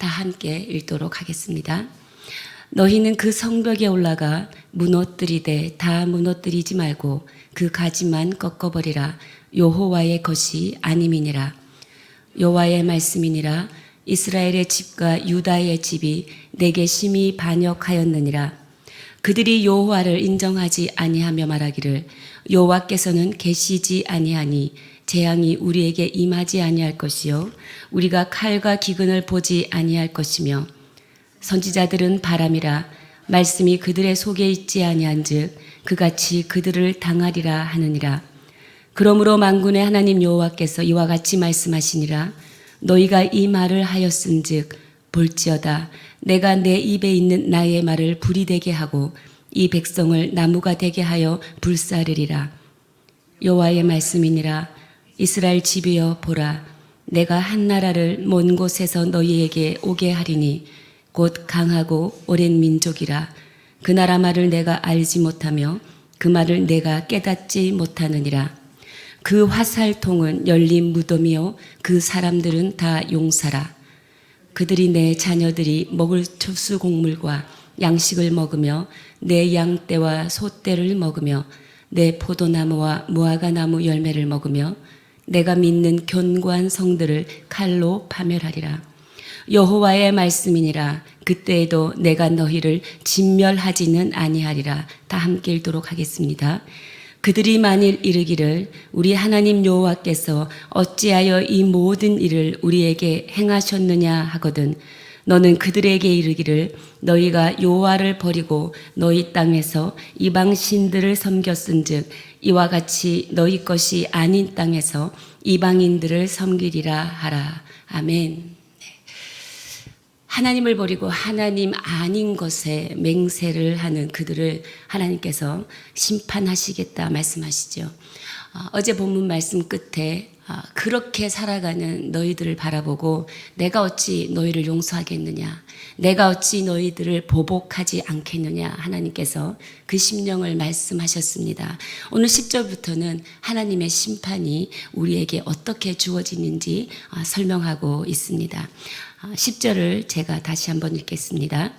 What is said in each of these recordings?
다 함께 읽도록 하겠습니다. 너희는 그 성벽에 올라가 무너뜨리되 다 무너뜨리지 말고 그 가지만 꺾어버리라. 여호와의 것이 아님이니라. 여호와의 말씀이니라. 이스라엘의 집과 유다의 집이 내게 심히 반역하였느니라. 그들이 여호와를 인정하지 아니하며 말하기를 여호와께서는 계시지 아니하니 재앙이 우리에게 임하지 아니할 것이요 우리가 칼과 기근을 보지 아니할 것이며 선지자들은 바람이라 말씀이 그들의 속에 있지 아니한즉 그같이 그들을 당하리라 하느니라. 그러므로 만군의 하나님 여호와께서 이와 같이 말씀하시니라. 너희가 이 말을 하였은즉 볼지어다 내가 내 입에 있는 나의 말을 불이 되게 하고 이 백성을 나무가 되게 하여 불사르리라. 여호와의 말씀이니라. 이스라엘 집이여 보라 내가 한 나라를 먼 곳에서 너희에게 오게 하리니 곧 강하고 오랜 민족이라. 그 나라 말을 내가 알지 못하며 그 말을 내가 깨닫지 못하느니라. 그 화살통은 열린 무덤이요 그 사람들은 다 용사라. 그들이 내 자녀들이 먹을 초수 곡물과 양식을 먹으며 내 양떼와 소떼를 먹으며 내 포도나무와 무화과나무 열매를 먹으며 내가 믿는 견고한 성들을 칼로 파멸하리라. 여호와의 말씀이니라. 그때에도 내가 너희를 진멸하지는 아니하리라. 다 함께 읽도록 하겠습니다. 그들이 만일 이르기를 우리 하나님 여호와께서 어찌하여 이 모든 일을 우리에게 행하셨느냐 하거든 너는 그들에게 이르기를 너희가 여호와를 버리고 너희 땅에서 이방 신들을 섬겼은즉 이와 같이 너희 것이 아닌 땅에서 이방인들을 섬기리라 하라. 아멘. 하나님을 버리고 하나님 아닌 것에 맹세를 하는 그들을 하나님께서 심판하시겠다 말씀하시죠. 어제 본문 말씀 끝에 그렇게 살아가는 너희들을 바라보고 내가 어찌 너희를 용서하겠느냐, 내가 어찌 너희들을 보복하지 않겠느냐 하나님께서 그 심령을 말씀하셨습니다. 오늘 10절부터는 하나님의 심판이 우리에게 어떻게 주어지는지 설명하고 있습니다. 10절을 제가 다시 한번 읽겠습니다.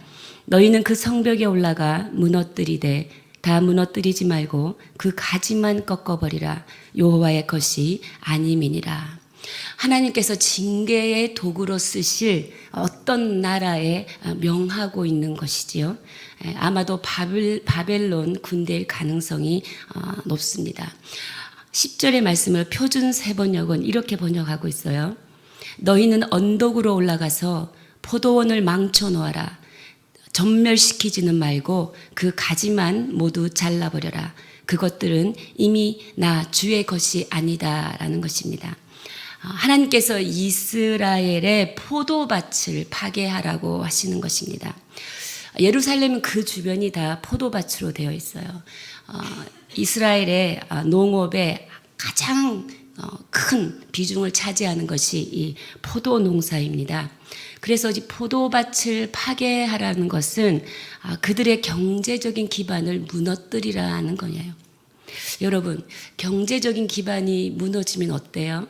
너희는 그 성벽에 올라가 무너뜨리되 다 무너뜨리지 말고 그 가지만 꺾어버리라. 여호와의 것이 아님이니라. 하나님께서 징계의 도구로 쓰실 어떤 나라에 명하고 있는 것이지요. 아마도 바벨론 군대일 가능성이 높습니다. 10절의 말씀을 표준 세번역은 이렇게 번역하고 있어요. 너희는 언덕으로 올라가서 포도원을 망쳐 놓아라. 전멸시키지는 말고 그 가지만 모두 잘라버려라. 그것들은 이미 나 주의 것이 아니다라는 것입니다. 하나님께서 이스라엘의 포도밭을 파괴하라고 하시는 것입니다. 예루살렘은 그 주변이 다 포도밭으로 되어 있어요. 이스라엘의 농업의 가장 큰 비중을 차지하는 것이 이 포도 농사입니다. 그래서 이 포도밭을 파괴하라는 것은 그들의 경제적인 기반을 무너뜨리라는 거예요. 여러분, 경제적인 기반이 무너지면 어때요?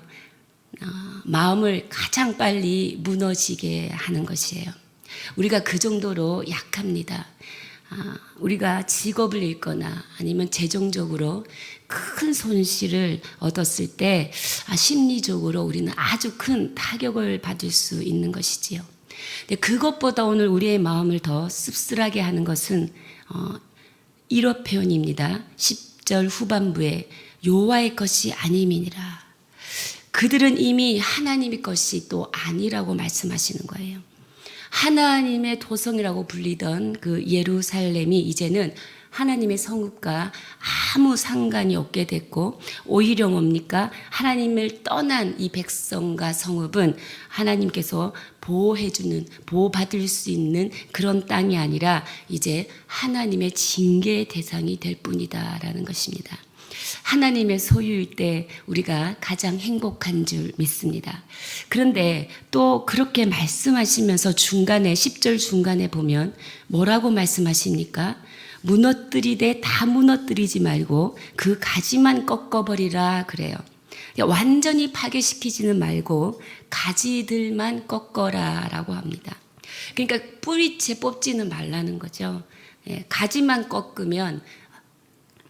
마음을 가장 빨리 무너지게 하는 것이에요. 우리가 그 정도로 약합니다. 우리가 직업을 잃거나 아니면 재정적으로 큰 손실을 얻었을 때 심리적으로 우리는 아주 큰 타격을 받을 수 있는 것이지요. 근데 그것보다 오늘 우리의 마음을 더 씁쓸하게 하는 것은 이런 표현입니다. 10절 후반부에 여호와의 것이 아님이니라. 그들은 이미 하나님의 것이 또 아니라고 말씀하시는 거예요. 하나님의 도성이라고 불리던 그 예루살렘이 이제는 하나님의 성읍과 아무 상관이 없게 됐고 오히려 뭡니까? 하나님을 떠난 이 백성과 성읍은 하나님께서 보호해주는, 보호받을 수 있는 그런 땅이 아니라 이제 하나님의 징계의 대상이 될 뿐이다라는 것입니다. 하나님의 소유일 때 우리가 가장 행복한 줄 믿습니다. 그런데 또 그렇게 말씀하시면서 중간에 10절 중간에 보면 뭐라고 말씀하십니까? 무너뜨리되 다 무너뜨리지 말고 그 가지만 꺾어버리라 그래요. 완전히 파괴시키지는 말고 가지들만 꺾어라 라고 합니다. 그러니까 뿌리채 뽑지는 말라는 거죠. 예, 가지만 꺾으면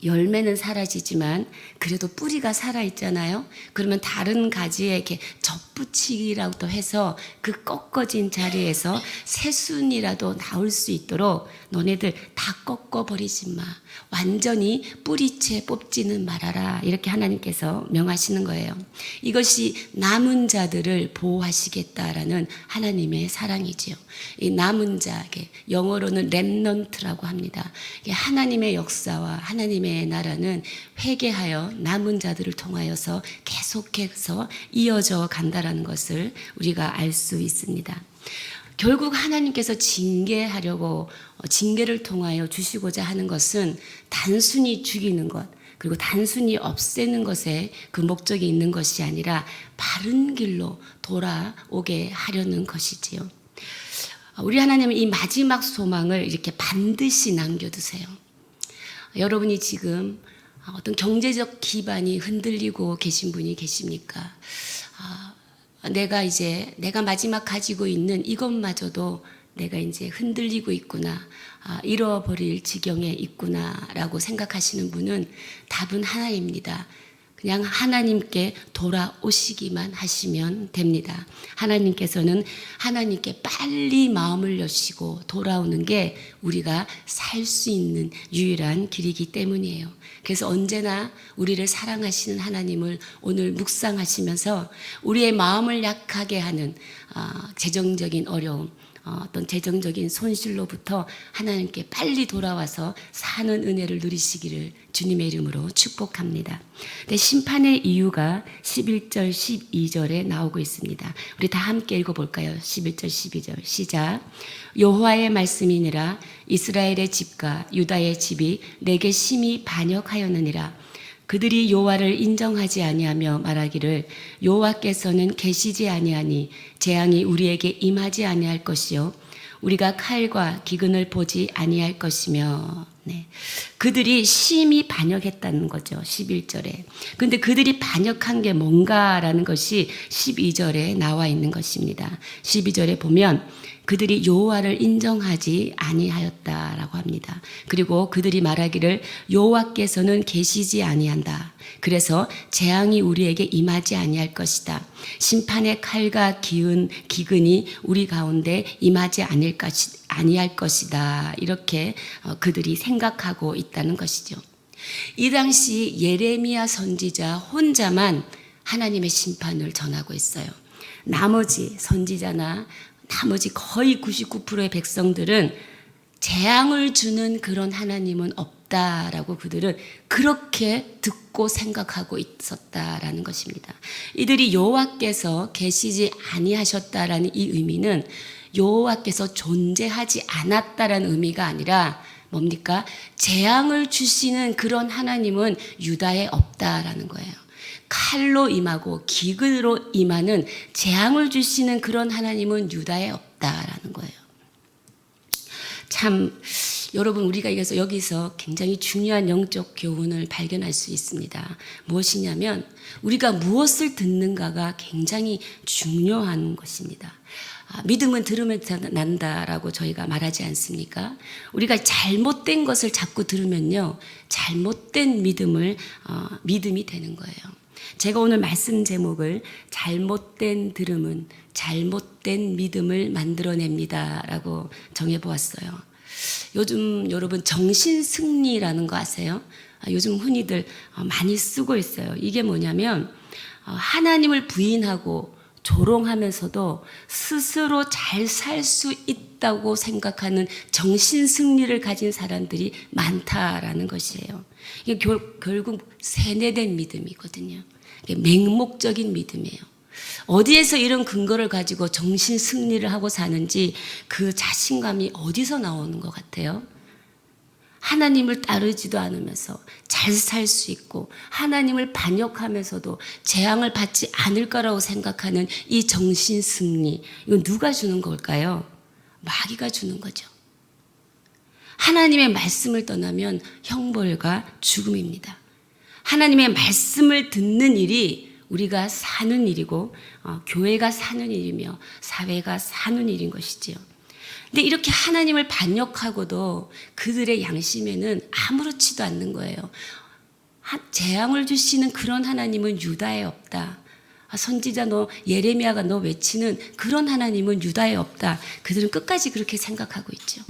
열매는 사라지지만 그래도 뿌리가 살아있잖아요. 그러면 다른 가지에 이렇게 접붙이기라고 또 해서 그 꺾어진 자리에서 새순이라도 나올 수 있도록 너네들 다 꺾어버리지 마. 완전히 뿌리채 뽑지는 말아라. 이렇게 하나님께서 명하시는 거예요. 이것이 남은 자들을 보호하시겠다라는 하나님의 사랑이지요. 이 남은 자, 영어로는 렘넌트라고 합니다. 하나님의 역사와 하나님의 나라는 회개하여 남은 자들을 통하여서 계속해서 이어져 간다라는 것을 우리가 알 수 있습니다. 결국 하나님께서 징계하려고 징계를 통하여 주시고자 하는 것은 단순히 죽이는 것, 그리고 단순히 없애는 것에 그 목적이 있는 것이 아니라 바른 길로 돌아오게 하려는 것이지요. 우리 하나님은 이 마지막 소망을 이렇게 반드시 남겨두세요. 여러분이 지금 어떤 경제적 기반이 흔들리고 계신 분이 계십니까? 내가 마지막 가지고 있는 이것마저도 내가 이제 흔들리고 있구나, 잃어버릴 지경에 있구나라고 생각하시는 분은 답은 하나입니다. 그냥 하나님께 돌아오시기만 하시면 됩니다. 하나님께서는 하나님께 빨리 마음을 여시고 돌아오는 게 우리가 살 수 있는 유일한 길이기 때문이에요. 그래서 언제나 우리를 사랑하시는 하나님을 오늘 묵상하시면서 우리의 마음을 약하게 하는 재정적인 어려움, 어떤 재정적인 손실로부터 하나님께 빨리 돌아와서 사는 은혜를 누리시기를 주님의 이름으로 축복합니다. 근데 심판의 이유가 11절, 12절에 나오고 있습니다. 우리 다 함께 읽어볼까요? 11절, 12절 시작. 여호와의 말씀이니라 이스라엘의 집과 유다의 집이 내게 심히 반역하였느니라. 그들이 여호와를 인정하지 아니하며 말하기를 여호와께서는 계시지 아니하니 재앙이 우리에게 임하지 아니할 것이요 우리가 칼과 기근을 보지 아니할 것이며. 네. 그들이 심히 반역했다는 거죠. 11절에. 근데 그들이 반역한 게 뭔가라는 것이 12절에 나와 있는 것입니다. 12절에 보면 그들이 여호와를 인정하지 아니하였다라고 합니다. 그리고 그들이 말하기를 여호와께서는 계시지 아니한다. 그래서 재앙이 우리에게 임하지 아니할 것이다. 심판의 칼과 기근이 우리 가운데 임하지 아니할 것이다. 이렇게 그들이 생각하고 있다는 것이죠. 이 당시 예레미야 선지자 혼자만 하나님의 심판을 전하고 있어요. 나머지 선지자나 나머지 거의 99%의 백성들은 재앙을 주는 그런 하나님은 없다라고 그들은 그렇게 듣고 생각하고 있었다라는 것입니다. 이들이 여호와께서 계시지 아니하셨다라는 이 의미는 여호와께서 존재하지 않았다라는 의미가 아니라 뭡니까? 재앙을 주시는 그런 하나님은 유다에 없다라는 거예요. 칼로 임하고 기근으로 임하는 재앙을 주시는 그런 하나님은 유다에 없다라는 거예요. 참 여러분 우리가 여기서 굉장히 중요한 영적 교훈을 발견할 수 있습니다. 무엇이냐면 우리가 무엇을 듣는가가 굉장히 중요한 것입니다. 믿음은 들으면서 난다라고 저희가 말하지 않습니까? 우리가 잘못된 것을 자꾸 들으면요, 잘못된 믿음이 되는 거예요. 제가 오늘 말씀 제목을 잘못된 들음은 잘못된 믿음을 만들어냅니다 라고 정해보았어요. 요즘 여러분 정신승리라는 거 아세요? 요즘 흔히들 많이 쓰고 있어요. 이게 뭐냐면 하나님을 부인하고 조롱하면서도 스스로 잘 살 수 있다고 생각하는 정신승리를 가진 사람들이 많다라는 것이에요. 이게 결국 세뇌된 믿음이거든요. 이게 맹목적인 믿음이에요. 어디에서 이런 근거를 가지고 정신승리를 하고 사는지 그 자신감이 어디서 나오는 것 같아요? 하나님을 따르지도 않으면서 잘 살 수 있고 하나님을 반역하면서도 재앙을 받지 않을 거라고 생각하는 이 정신승리, 이건 누가 주는 걸까요? 마귀가 주는 거죠. 하나님의 말씀을 떠나면 형벌과 죽음입니다. 하나님의 말씀을 듣는 일이 우리가 사는 일이고 교회가 사는 일이며 사회가 사는 일인 것이지요. 근데 이렇게 하나님을 반역하고도 그들의 양심에는 아무렇지도 않는 거예요. 재앙을 주시는 그런 하나님은 유다에 없다. 선지자 너 예레미야가 너 외치는 그런 하나님은 유다에 없다. 그들은 끝까지 그렇게 생각하고 있죠.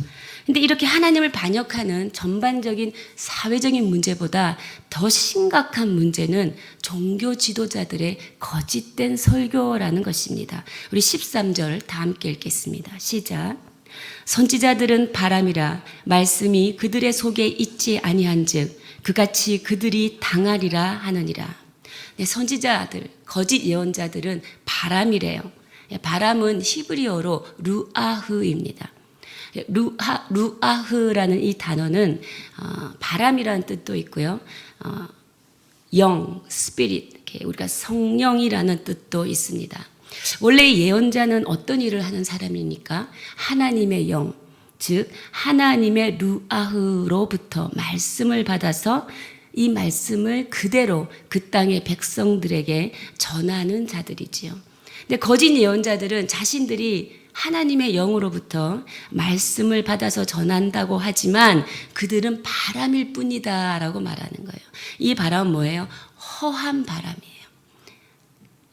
근데 이렇게 하나님을 반역하는 전반적인 사회적인 문제보다 더 심각한 문제는 종교 지도자들의 거짓된 설교라는 것입니다. 우리 13절 다 함께 읽겠습니다. 시작. 선지자들은 바람이라 말씀이 그들의 속에 있지 아니한즉 그같이 그들이 당하리라 하느니라. 네, 선지자들, 거짓 예언자들은 바람이래요. 바람은 히브리어로 루아흐입니다. 루아흐라는 이 단어는 바람이라는 뜻도 있고요. 영, 스피릿, 우리가 성령이라는 뜻도 있습니다. 원래 예언자는 어떤 일을 하는 사람입니까? 하나님의 영, 즉 하나님의 루아흐로부터 말씀을 받아서 이 말씀을 그대로 그 땅의 백성들에게 전하는 자들이지요. 근데 거짓 예언자들은 자신들이 하나님의 영으로부터 말씀을 받아서 전한다고 하지만 그들은 바람일 뿐이다 라고 말하는 거예요. 이 바람은 뭐예요? 허한 바람이에요.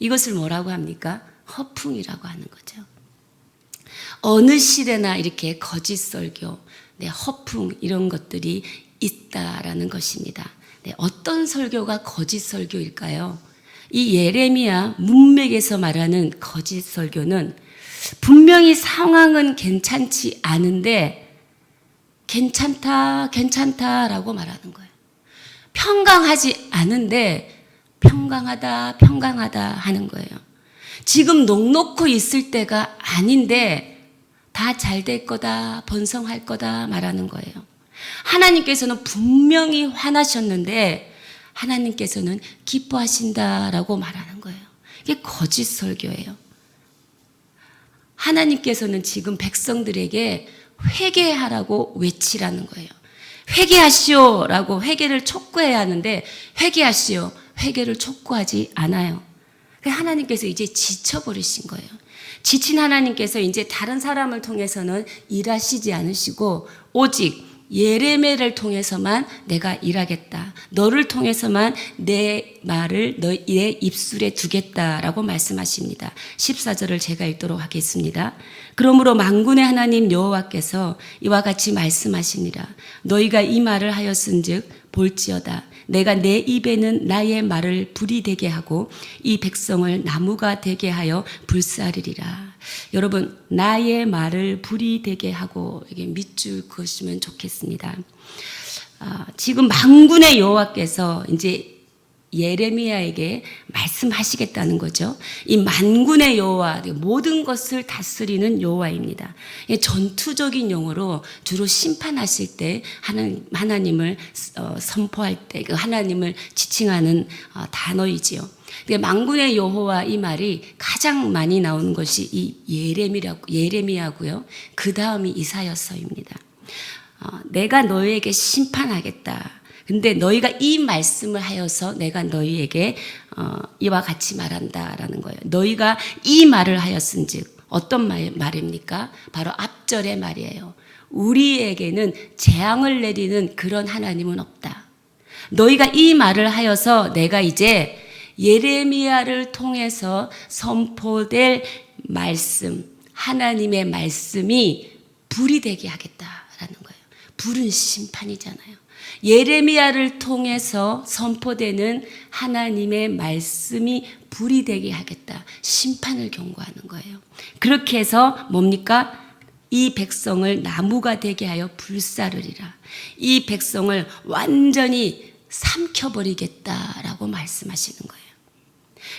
이것을 뭐라고 합니까? 허풍이라고 하는 거죠. 어느 시대나 이렇게 거짓 설교, 허풍 이런 것들이 있다라는 것입니다. 어떤 설교가 거짓 설교일까요? 이 예레미야 문맥에서 말하는 거짓 설교는 분명히 상황은 괜찮지 않은데 괜찮다라고 말하는 거예요. 평강하지 않은데 평강하다 하는 거예요. 지금 녹놓고 있을 때가 아닌데 다 잘 될 거다, 번성할 거다 말하는 거예요. 하나님께서는 분명히 화나셨는데 하나님께서는 기뻐하신다라고 말하는 거예요. 이게 거짓 설교예요. 하나님께서는 지금 백성들에게 회개하라고 외치라는 거예요. 회개하시오라고 회개를 촉구해야 하는데 회개하시오, 회개를 촉구하지 않아요. 하나님께서 이제 지쳐버리신 거예요. 지친 하나님께서 이제 다른 사람을 통해서는 일하시지 않으시고 오직 예레미야를 통해서만 내가 일하겠다. 너를 통해서만 내 말을 너의 입술에 두겠다라고 말씀하십니다. 14절을 제가 읽도록 하겠습니다. 그러므로 만군의 하나님 여호와께서 이와 같이 말씀하시니라. 너희가 이 말을 하였은즉 볼지어다. 내가 내 입에는 나의 말을 불이 되게 하고 이 백성을 나무가 되게 하여 불사르리라. 여러분, 나의 말을 불이 되게 하고 이게 밑줄 그으시면 좋겠습니다. 지금 만군의 여호와께서 이제 예레미야에게 말씀하시겠다는 거죠. 이 만군의 여호와, 모든 것을 다스리는 여호와입니다. 전투적인 용어로 주로 심판하실 때 하나님을 선포할 때 그 하나님을 지칭하는 단어이지요. 만군의 여호와 이 말이 가장 많이 나오는 것이 이 예레미야고요. 그 다음이 이사야서입니다. 내가 너희에게 심판하겠다. 근데 너희가 이 말씀을 하여서 내가 너희에게 이와 같이 말한다라는 거예요. 너희가 이 말을 하였은즉 어떤 말입니까? 바로 앞절의 말이에요. 우리에게는 재앙을 내리는 그런 하나님은 없다. 너희가 이 말을 하여서 내가 이제 예레미야를 통해서 선포될 말씀, 하나님의 말씀이 불이 되게 하겠다라는 거예요. 불은 심판이잖아요. 예레미야를 통해서 선포되는 하나님의 말씀이 불이 되게 하겠다. 심판을 경고하는 거예요. 그렇게 해서 뭡니까? 이 백성을 나무가 되게 하여 불사르리라. 이 백성을 완전히 삼켜버리겠다라고 말씀하시는 거예요.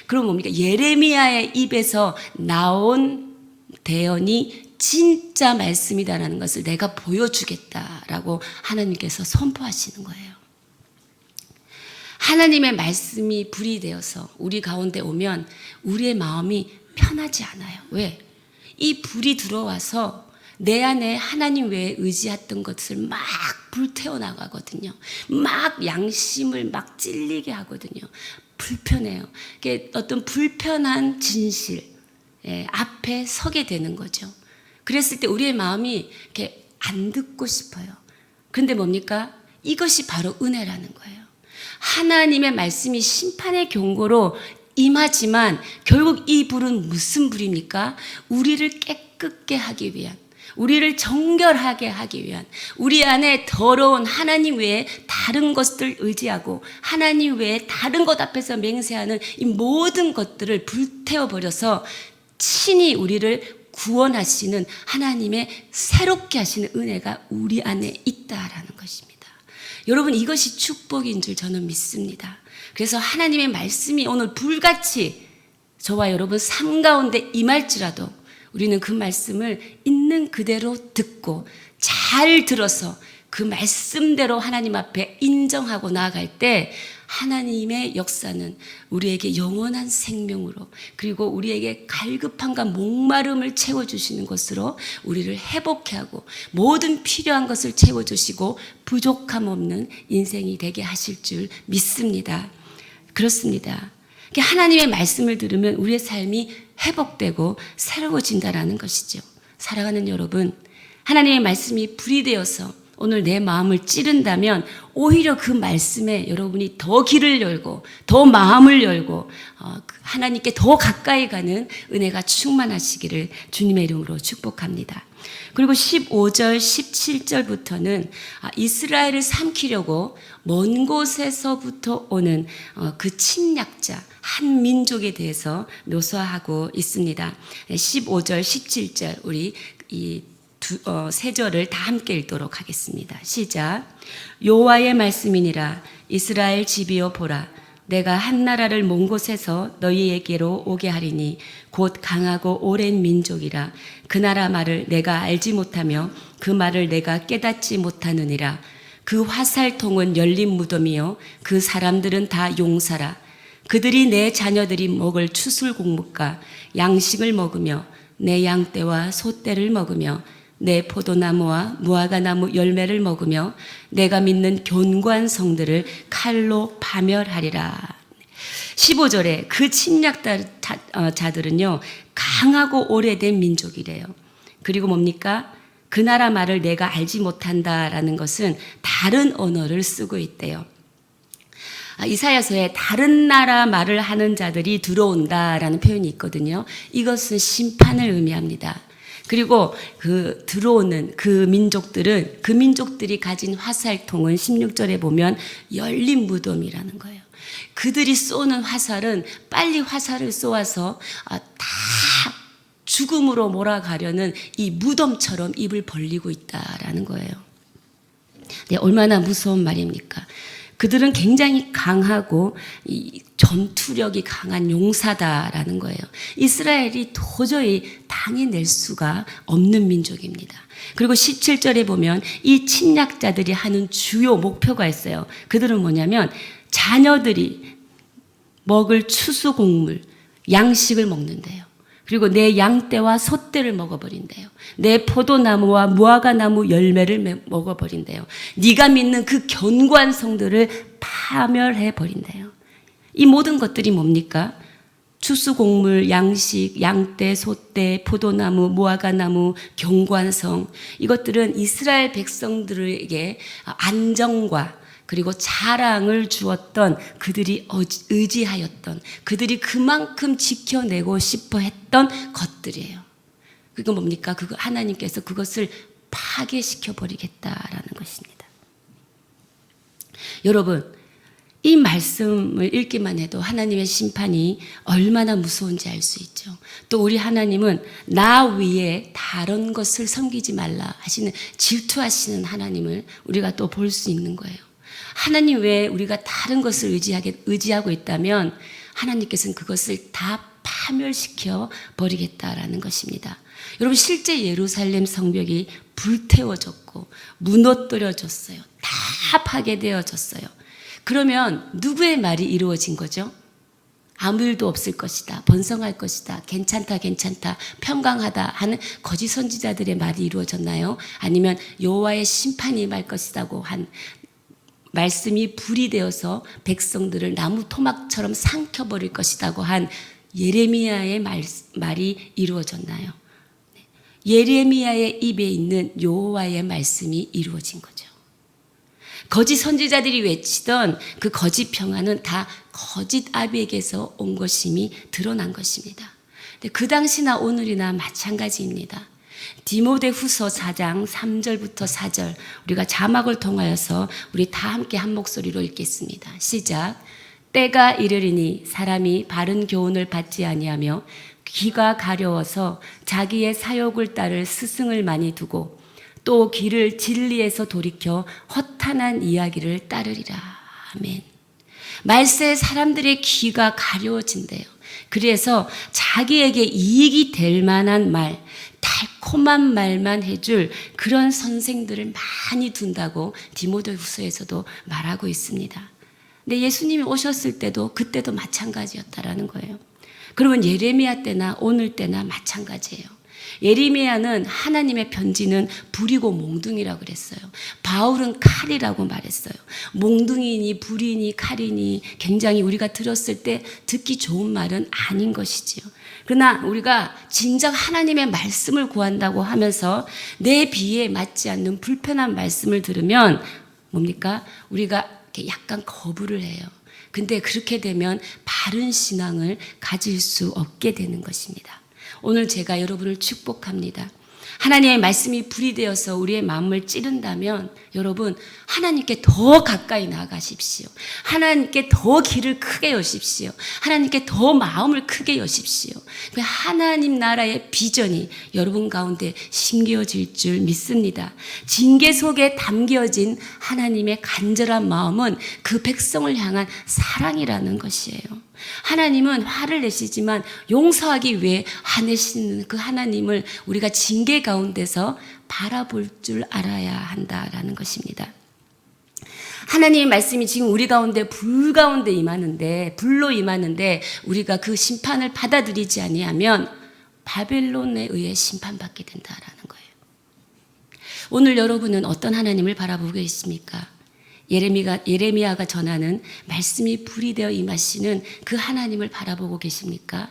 그럼 뭡니까? 예레미야의 입에서 나온 대언이 진짜 말씀이다라는 것을 내가 보여주겠다라고 하나님께서 선포하시는 거예요. 하나님의 말씀이 불이 되어서 우리 가운데 오면 우리의 마음이 편하지 않아요. 왜? 이 불이 들어와서 내 안에 하나님 외에 의지했던 것을 막 불태워 나가거든요. 막 양심을 막 찔리게 하거든요. 불편해요. 어떤 불편한 진실 앞에 서게 되는 거죠. 그랬을 때 우리의 마음이 이렇게 안 듣고 싶어요. 그런데 뭡니까? 이것이 바로 은혜라는 거예요. 하나님의 말씀이 심판의 경고로 임하지만 결국 이 불은 무슨 불입니까? 우리를 깨끗게 하기 위한, 우리를 정결하게 하기 위한, 우리 안에 더러운 하나님 외에 다른 것들 의지하고 하나님 외에 다른 것 앞에서 맹세하는 이 모든 것들을 불태워버려서 친히 우리를 구원하시는 하나님의 새롭게 하시는 은혜가 우리 안에 있다라는 것입니다. 여러분, 이것이 축복인 줄 저는 믿습니다. 그래서 하나님의 말씀이 오늘 불같이 저와 여러분 삶 가운데 임할지라도 우리는 그 말씀을 있는 그대로 듣고 잘 들어서 그 말씀대로 하나님 앞에 인정하고 나아갈 때 하나님의 역사는 우리에게 영원한 생명으로, 그리고 우리에게 갈급함과 목마름을 채워주시는 것으로 우리를 회복해 하고 모든 필요한 것을 채워주시고 부족함 없는 인생이 되게 하실 줄 믿습니다. 그렇습니다. 하나님의 말씀을 들으면 우리의 삶이 회복되고 새로워진다는 것이죠. 사랑하는 여러분, 하나님의 말씀이 불이 되어서 오늘 내 마음을 찌른다면 오히려 그 말씀에 여러분이 더 귀를 열고 더 마음을 열고 하나님께 더 가까이 가는 은혜가 충만하시기를 주님의 이름으로 축복합니다. 그리고 15절, 17절부터는 이스라엘을 삼키려고 먼 곳에서부터 오는 그 침략자, 한 민족에 대해서 묘사하고 있습니다. 15절, 17절 우리 이 세 절을 다 함께 읽도록 하겠습니다. 시작. 여호와의 말씀이니라. 이스라엘 집이여 보라. 내가 한 나라를 먼 곳에서 너희에게로 오게 하리니 곧 강하고 오랜 민족이라. 그 나라 말을 내가 알지 못하며 그 말을 내가 깨닫지 못하느니라. 그 화살통은 열린 무덤이요 그 사람들은 다 용사라. 그들이 내 자녀들이 먹을 추술 곡물과 양식을 먹으며 내 양떼와 소떼를 먹으며 내 포도나무와 무화과나무 열매를 먹으며 내가 믿는 견고한 성들을 칼로 파멸하리라. 15절에 그 침략자들은요 강하고 오래된 민족이래요. 그리고 뭡니까? 그 나라 말을 내가 알지 못한다라는 것은 다른 언어를 쓰고 있대요. 이사야서에 다른 나라 말을 하는 자들이 들어온다라는 표현이 있거든요. 이것은 심판을 의미합니다. 그리고 그 들어오는 그 민족들은 그 민족들이 가진 화살통은 16절에 보면 열린 무덤이라는 거예요. 그들이 쏘는 화살은 빨리 화살을 쏘아서 다 죽음으로 몰아가려는 이 무덤처럼 입을 벌리고 있다라는 거예요. 네, 얼마나 무서운 말입니까? 그들은 굉장히 강하고 이 전투력이 강한 용사다라는 거예요. 이스라엘이 도저히 당해낼 수가 없는 민족입니다. 그리고 17절에 보면 이 침략자들이 하는 주요 목표가 있어요. 그들은 뭐냐면 자녀들이 먹을 추수곡물, 양식을 먹는데요. 그리고 내 양떼와 소떼를 먹어버린대요. 내 포도나무와 무화과나무 열매를 먹어버린대요. 네가 믿는 그 견고한 성들을 파멸해버린대요. 이 모든 것들이 뭡니까? 추수곡물, 양식, 양떼, 소떼, 포도나무, 무화과나무, 견고한 성, 이것들은 이스라엘 백성들에게 안정과 그리고 자랑을 주었던, 그들이 의지하였던, 그들이 그만큼 지켜내고 싶어 했던 것들이에요. 그게 뭡니까? 그거 하나님께서 그것을 파괴시켜 버리겠다라는 것입니다. 여러분, 이 말씀을 읽기만 해도 하나님의 심판이 얼마나 무서운지 알 수 있죠. 또 우리 하나님은 나 위에 다른 것을 섬기지 말라 하시는, 질투하시는 하나님을 우리가 또 볼 수 있는 거예요. 하나님 외에 우리가 다른 것을 의지하고 있다면 하나님께서는 그것을 다 파멸시켜 버리겠다라는 것입니다. 여러분, 실제 예루살렘 성벽이 불태워졌고 무너뜨려졌어요. 다 파괴되어졌어요. 그러면 누구의 말이 이루어진 거죠? 아무 일도 없을 것이다, 번성할 것이다, 괜찮다, 평강하다 하는 거짓 선지자들의 말이 이루어졌나요? 아니면 여호와의 심판이 임할 것이라고 한 말씀이 불이 되어서 백성들을 나무 토막처럼 삼켜버릴 것이라고 한 예레미야의 말이 이루어졌나요? 예레미야의 입에 있는 여호와의 말씀이 이루어진 거죠. 거짓 선지자들이 외치던 그 거짓 평화는 다 거짓 아비에게서 온 것임이 드러난 것입니다. 근데 그 당시나 오늘이나 마찬가지입니다. 디모데후서 4장 3절부터 4절 우리가 자막을 통하여서 우리 다 함께 한 목소리로 읽겠습니다. 시작. 때가 이르리니 사람이 바른 교훈을 받지 아니하며 귀가 가려워서 자기의 사욕을 따를 스승을 많이 두고 또 귀를 진리에서 돌이켜 허탄한 이야기를 따르리라. 아멘. 말세에 사람들의 귀가 가려워진대요. 그래서 자기에게 이익이 될 만한 말, 달콤한 말만 해줄 그런 선생들을 많이 둔다고 디모데후서에서도 말하고 있습니다. 근데 예수님이 오셨을 때도 그때도 마찬가지였다라는 거예요. 그러면 예레미야 때나 오늘 때나 마찬가지예요. 예레미야는 하나님의 편지는 불이고 몽둥이라고 그랬어요. 바울은 칼이라고 말했어요. 몽둥이니 불이니 칼이니 굉장히 우리가 들었을 때 듣기 좋은 말은 아닌 것이지요. 그러나 우리가 진작 하나님의 말씀을 구한다고 하면서 내 비에 맞지 않는 불편한 말씀을 들으면 뭡니까? 우리가 약간 거부를 해요. 근데 그렇게 되면 바른 신앙을 가질 수 없게 되는 것입니다. 오늘 제가 여러분을 축복합니다. 하나님의 말씀이 불이 되어서 우리의 마음을 찌른다면 여러분 하나님께 더 가까이 나가십시오. 하나님께 더 길을 크게 여십시오. 하나님께 더 마음을 크게 여십시오. 하나님 나라의 비전이 여러분 가운데 심겨질 줄 믿습니다. 징계 속에 담겨진 하나님의 간절한 마음은 그 백성을 향한 사랑이라는 것이에요. 하나님은 화를 내시지만 용서하기 위해 화내시는 그 하나님을 우리가 징계 가운데서 바라볼 줄 알아야 한다라는 것입니다. 하나님의 말씀이 지금 우리 가운데 불 가운데 임하는데 불로 임하는데 우리가 그 심판을 받아들이지 아니하면 바벨론에 의해 심판받게 된다라는 거예요. 오늘 여러분은 어떤 하나님을 바라보고 계십니까? 예레미야가 전하는 말씀이 불이 되어 임하시는 그 하나님을 바라보고 계십니까?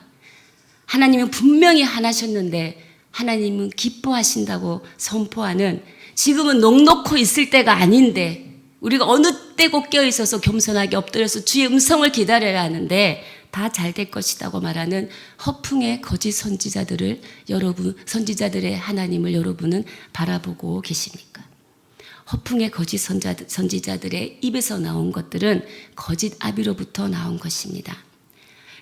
하나님은 분명히 하나셨는데 하나님은 기뻐하신다고 선포하는 지금은 넉넉히 있을 때가 아닌데 우리가 어느 때고 깨어있어서 겸손하게 엎드려서 주의 음성을 기다려야 하는데 다 잘 될 것이라고 말하는 허풍의 거짓 선지자들을 선지자들의 하나님을 여러분은 바라보고 계십니까? 허풍의 거짓 선지자들의 입에서 나온 것들은 거짓 아비로부터 나온 것입니다.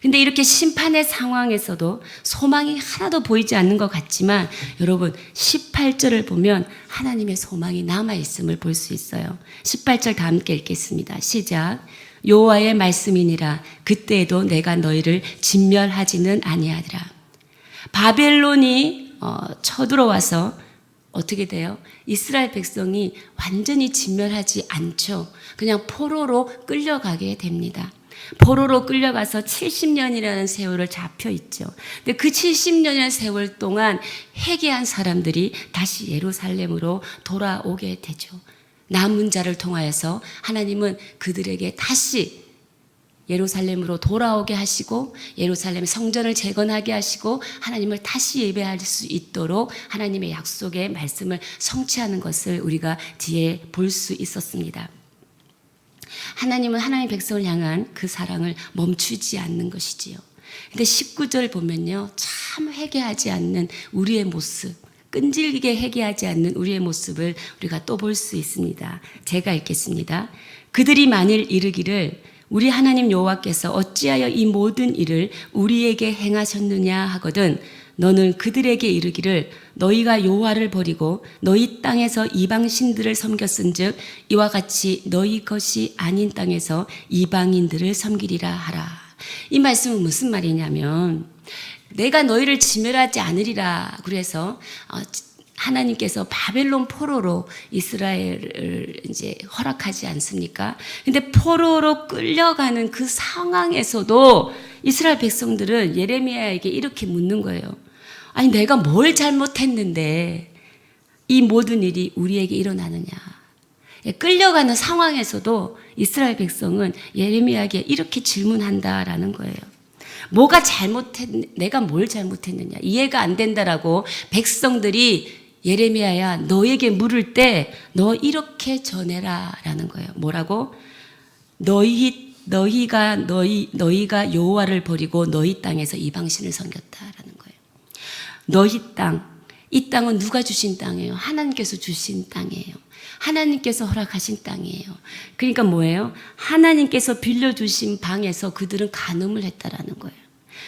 근데 이렇게 심판의 상황에서도 소망이 하나도 보이지 않는 것 같지만 여러분 18절을 보면 하나님의 소망이 남아있음을 볼 수 있어요. 18절 다 함께 읽겠습니다. 시작. 여호와의 말씀이니라 그때에도 내가 너희를 진멸하지는 아니하리라. 바벨론이 쳐들어와서 어떻게 돼요? 이스라엘 백성이 완전히 진멸하지 않죠. 그냥 포로로 끌려가게 됩니다. 포로로 끌려가서 70년이라는 세월을 잡혀 있죠. 근데 그 70년의 세월 동안 회개한 사람들이 다시 예루살렘으로 돌아오게 되죠. 남은 자를 통하여서 하나님은 그들에게 다시 예루살렘으로 돌아오게 하시고 예루살렘 성전을 재건하게 하시고 하나님을 다시 예배할 수 있도록 하나님의 약속의 말씀을 성취하는 것을 우리가 뒤에 볼 수 있었습니다. 하나님은 하나님의 백성을 향한 그 사랑을 멈추지 않는 것이지요. 근데 19절 보면요. 참 회개하지 않는 우리의 모습, 끈질기게 회개하지 않는 우리의 모습을 우리가 또 볼 수 있습니다. 제가 읽겠습니다. 그들이 만일 이르기를 우리 하나님 여호와께서 어찌하여 이 모든 일을 우리에게 행하셨느냐 하거든 너는 그들에게 이르기를 너희가 여호와를 버리고 너희 땅에서 이방신들을 섬겼은즉 이와 같이 너희 것이 아닌 땅에서 이방인들을 섬기리라 하라. 이 말씀은 무슨 말이냐면 내가 너희를 진멸하지 않으리라 그래서 하나님께서 바벨론 포로로 이스라엘을 이제 허락하지 않습니까? 근데 포로로 끌려가는 그 상황에서도 이스라엘 백성들은 예레미야에게 이렇게 묻는 거예요. 아니 내가 뭘 잘못했는데 이 모든 일이 우리에게 일어나느냐. 끌려가는 상황에서도 이스라엘 백성은 예레미야에게 이렇게 질문한다라는 거예요. 뭐가 내가 뭘 잘못했느냐, 이해가 안 된다라고 백성들이 예레미야야 너에게 물을 때 너 이렇게 전해라 라는 거예요. 뭐라고? 너희가 여호와를 버리고 너희 땅에서 이방신을 섬겼다라는 거예요. 너희 땅, 이 땅은 누가 주신 땅이에요? 하나님께서 주신 땅이에요. 하나님께서 허락하신 땅이에요. 그러니까 뭐예요? 하나님께서 빌려주신 방에서 그들은 간음을 했다라는 거예요.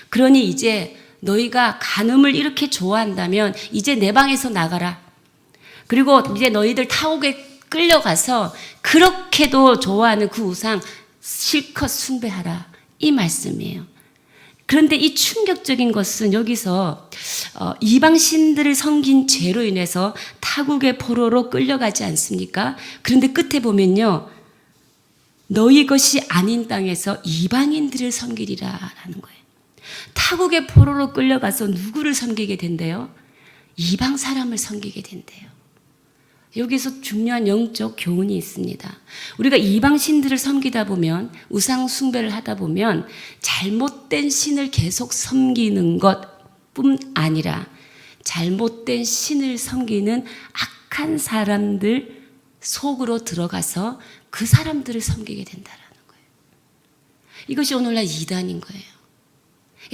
그러니 이제 너희가 간음을 이렇게 좋아한다면 이제 내 방에서 나가라. 그리고 이제 너희들 타옥에 끌려가서 그렇게도 좋아하는 그 우상 실컷 숭배하라. 이 말씀이에요. 그런데 이 충격적인 것은 여기서 이방신들을 섬긴 죄로 인해서 타국의 포로로 끌려가지 않습니까? 그런데 끝에 보면요, 너희 것이 아닌 땅에서 이방인들을 섬기리라라는 거예요. 타국의 포로로 끌려가서 누구를 섬기게 된대요? 이방 사람을 섬기게 된대요. 여기서 중요한 영적 교훈이 있습니다. 우리가 이방신들을 섬기다 보면, 우상 숭배를 하다 보면 잘못된 신을 계속 섬기는 것뿐 아니라 잘못된 신을 섬기는 악한 사람들 속으로 들어가서 그 사람들을 섬기게 된다는 거예요. 이것이 오늘날 이단인 거예요.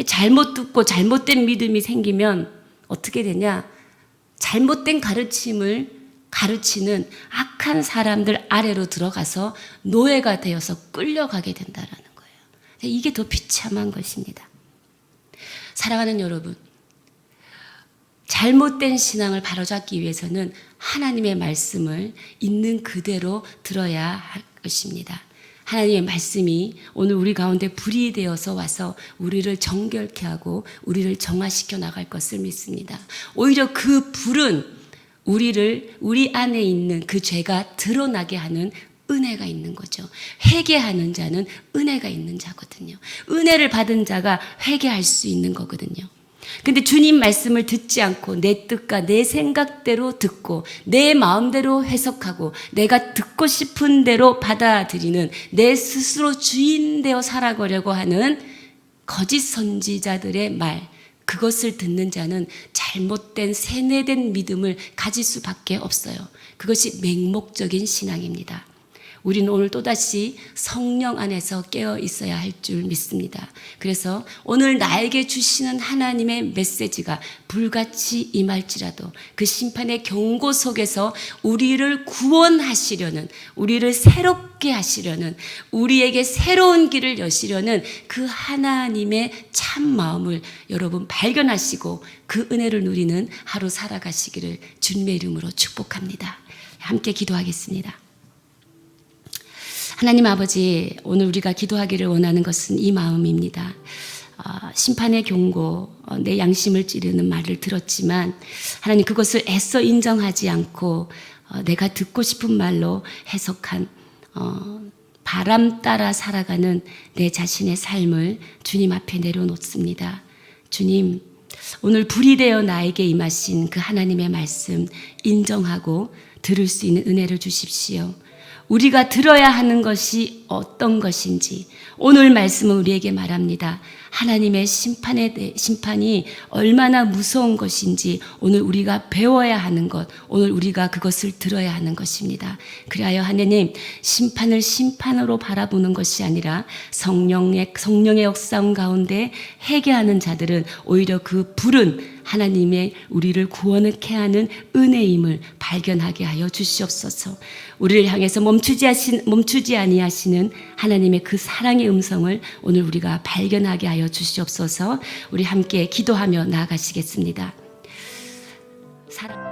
잘못 듣고 잘못된 믿음이 생기면 어떻게 되냐? 잘못된 가르침을 가르치는 악한 사람들 아래로 들어가서 노예가 되어서 끌려가게 된다라는 거예요. 이게 더 비참한 것입니다. 사랑하는 여러분, 잘못된 신앙을 바로잡기 위해서는 하나님의 말씀을 있는 그대로 들어야 할 것입니다. 하나님의 말씀이 오늘 우리 가운데 불이 되어서 와서 우리를 정결케 하고 우리를 정화시켜 나갈 것을 믿습니다. 오히려 그 불은 우리 안에 있는 그 죄가 드러나게 하는 은혜가 있는 거죠. 회개하는 자는 은혜가 있는 자거든요. 은혜를 받은 자가 회개할 수 있는 거거든요. 근데 주님 말씀을 듣지 않고 내 뜻과 내 생각대로 듣고 내 마음대로 해석하고 내가 듣고 싶은 대로 받아들이는 내 스스로 주인 되어 살아가려고 하는 거짓 선지자들의 말, 그것을 듣는 자는 잘못된 세뇌된 믿음을 가질 수밖에 없어요. 그것이 맹목적인 신앙입니다. 우리는 오늘 또다시 성령 안에서 깨어 있어야 할 줄 믿습니다. 그래서 오늘 나에게 주시는 하나님의 메시지가 불같이 임할지라도 그 심판의 경고 속에서 우리를 구원하시려는, 우리를 새롭게 하시려는, 우리에게 새로운 길을 여시려는 그 하나님의 참 마음을 여러분 발견하시고 그 은혜를 누리는 하루 살아가시기를 주님의 이름으로 축복합니다. 함께 기도하겠습니다. 하나님 아버지, 오늘 우리가 기도하기를 원하는 것은 이 마음입니다. 심판의 경고, 내 양심을 찌르는 말을 들었지만 하나님 그것을 애써 인정하지 않고 내가 듣고 싶은 말로 해석한 바람 따라 살아가는 내 자신의 삶을 주님 앞에 내려놓습니다. 주님, 오늘 불이 되어 나에게 임하신 그 하나님의 말씀 인정하고 들을 수 있는 은혜를 주십시오. 우리가 들어야 하는 것이 어떤 것인지 오늘 말씀은 우리에게 말합니다. 하나님의 심판이 얼마나 무서운 것인지 오늘 우리가 배워야 하는 것, 오늘 우리가 그것을 들어야 하는 것입니다. 그리하여 하나님, 심판을 심판으로 바라보는 것이 아니라 성령의 역사음 가운데 회개하는 자들은 오히려 그 불은 하나님의 우리를 구원케 하는 은혜임을 발견하게 하여 주시옵소서. 우리를 향해서 멈추지 아니하시는 하나님의 그 사랑의 음성을 오늘 우리가 발견하게 하여 주시옵소서. 우리 함께 기도하며 나아가시겠습니다. 사랑